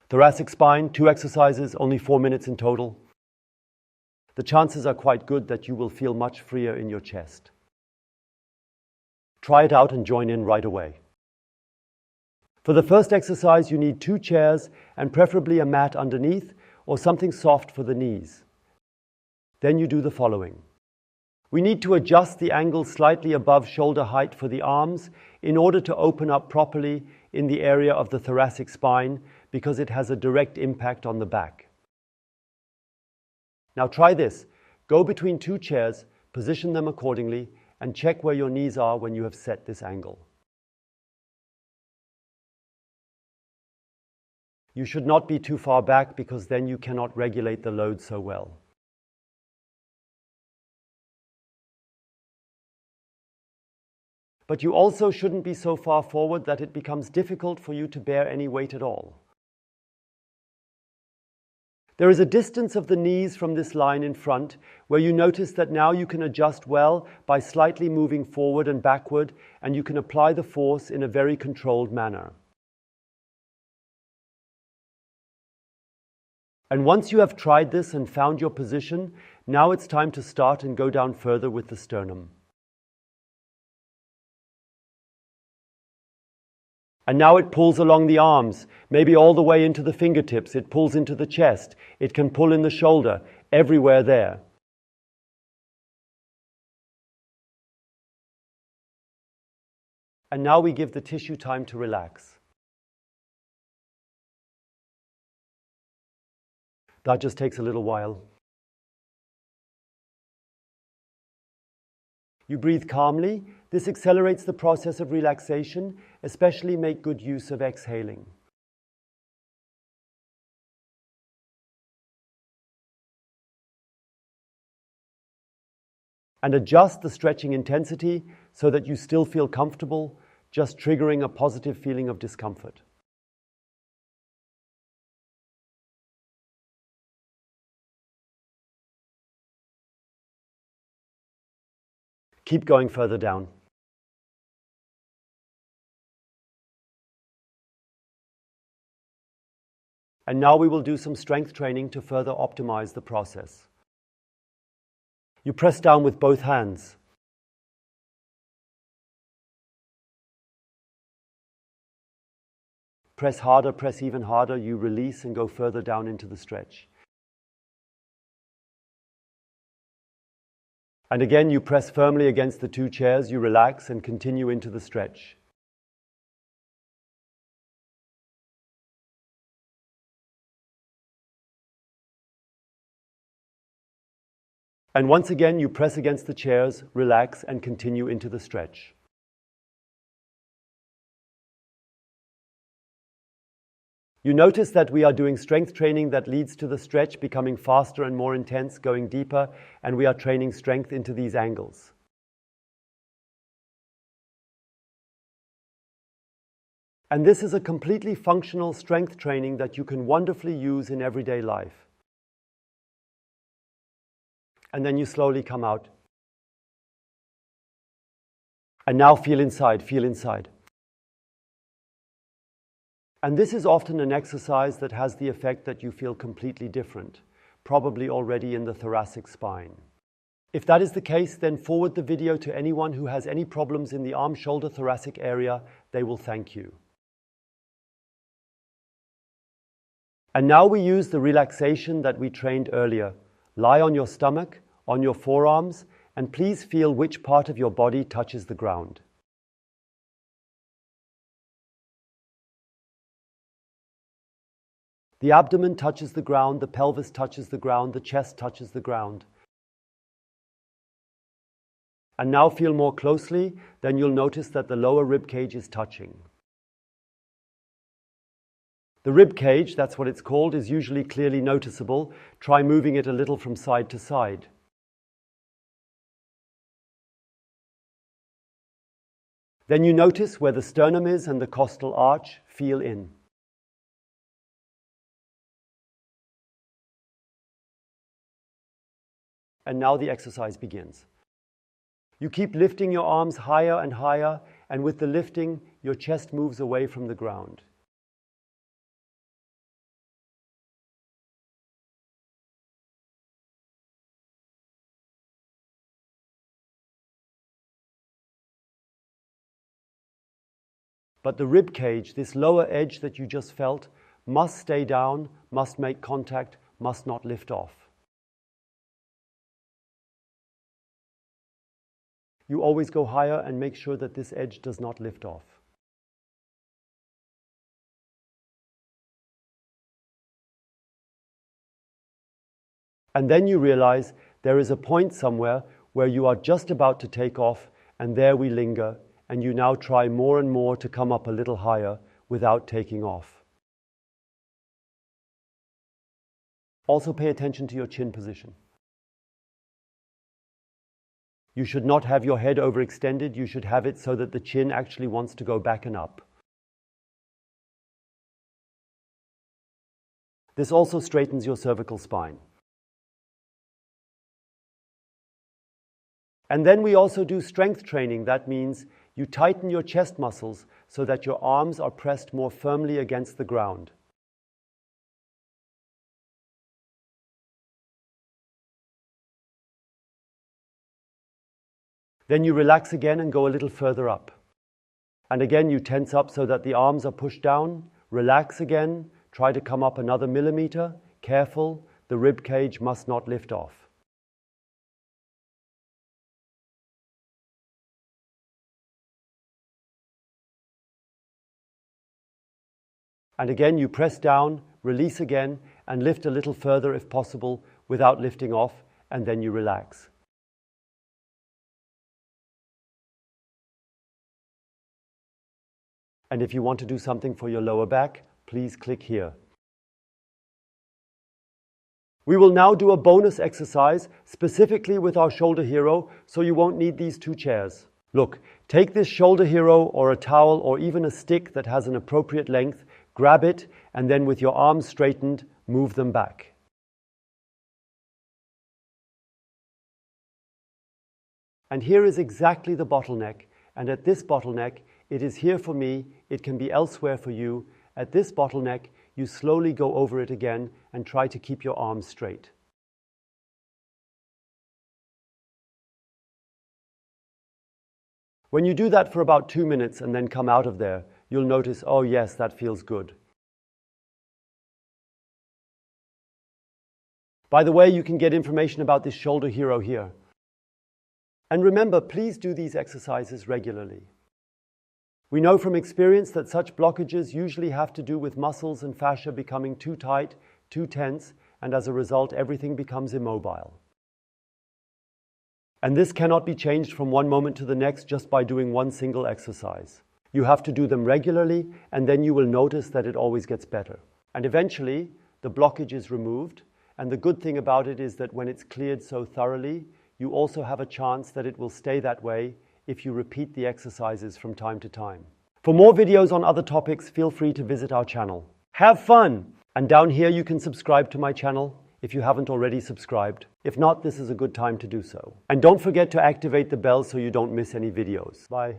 Thoracic spine, 2 exercises, only 4 minutes in total. The chances are quite good that you will feel much freer in your chest. Try it out and join in right away. For the first exercise, you need 2 chairs and preferably a mat underneath or something soft for the knees. Then you do the following. We need to adjust the angle slightly above shoulder height for the arms in order to open up properly in the area of the thoracic spine because it has a direct impact on the back. Now try this. Go between 2 chairs, position them accordingly, and check where your knees are when you have set this angle. You should not be too far back because then you cannot regulate the load so well. But you also shouldn't be so far forward that it becomes difficult for you to bear any weight at all. There is a distance of the knees from this line in front where you notice that now you can adjust well by slightly moving forward and backward, and you can apply the force in a very controlled manner. And once you have tried this and found your position, now it's time to start and go down further with the sternum. And now it pulls along the arms, maybe all the way into the fingertips. It pulls into the chest. It can pull in the shoulder, everywhere there. And now we give the tissue time to relax. That just takes a little while. You breathe calmly. This accelerates the process of relaxation, especially make good use of exhaling. And adjust the stretching intensity so that you still feel comfortable, just triggering a positive feeling of discomfort. Keep going further down. And now we will do some strength training to further optimize the process. You press down with both hands. Press harder, press even harder. You release and go further down into the stretch. And again, you press firmly against the 2 chairs, you relax and continue into the stretch. And once again, you press against the chairs, relax and continue into the stretch. You notice that we are doing strength training that leads to the stretch becoming faster and more intense, going deeper, and we are training strength into these angles. And this is a completely functional strength training that you can wonderfully use in everyday life. And then you slowly come out. And now feel inside, feel inside. And this is often an exercise that has the effect that you feel completely different, probably already in the thoracic spine. If that is the case, then forward the video to anyone who has any problems in the arm, shoulder, thoracic area. They will thank you. And now we use the relaxation that we trained earlier. Lie on your stomach, on your forearms, and please feel which part of your body touches the ground. The abdomen touches the ground, the pelvis touches the ground, the chest touches the ground. And now feel more closely, then you'll notice that the lower rib cage is touching. The rib cage, that's what it's called, is usually clearly noticeable. Try moving it a little from side to side. Then you notice where the sternum is and the costal arch. Feel in. And now the exercise begins. You keep lifting your arms higher and higher, and with the lifting, your chest moves away from the ground. But the rib cage, this lower edge that you just felt, must stay down, must make contact, must not lift off. You always go higher and make sure that this edge does not lift off. And then you realize there is a point somewhere where you are just about to take off, and there we linger, and you now try more and more to come up a little higher without taking off. Also pay attention to your chin position. You should not have your head overextended. You should have it so that the chin actually wants to go back and up. This also straightens your cervical spine. And then we also do strength training. That means you tighten your chest muscles so that your arms are pressed more firmly against the ground. Then you relax again and go a little further up. And again you tense up so that the arms are pushed down. Relax again. Try to come up another millimeter. Careful, the rib cage must not lift off. And again you press down, release again, and lift a little further if possible without lifting off, and then you relax. And if you want to do something for your lower back, please click here. We will now do a bonus exercise specifically with our shoulder hero, so you won't need these two chairs. Look, take this shoulder hero or a towel or even a stick that has an appropriate length, grab it, and then with your arms straightened, move them back. And here is exactly the bottleneck, and at this bottleneck, it is here for me, it can be elsewhere for you. At this bottleneck, you slowly go over it again and try to keep your arms straight. When you do that for about 2 minutes and then come out of there, you'll notice, oh yes, that feels good. By the way, you can get information about this shoulder hero here. And remember, please do these exercises regularly. We know from experience that such blockages usually have to do with muscles and fascia becoming too tight, too tense, and as a result, everything becomes immobile. And this cannot be changed from one moment to the next just by doing one single exercise. You have to do them regularly, and then you will notice that it always gets better. And eventually, the blockage is removed, and the good thing about it is that when it's cleared so thoroughly, you also have a chance that it will stay that way if you repeat the exercises from time to time. For more videos on other topics, feel free to visit our channel. Have fun! And down here you can subscribe to my channel if you haven't already subscribed. If not, this is a good time to do so. And don't forget to activate the bell so you don't miss any videos. Bye.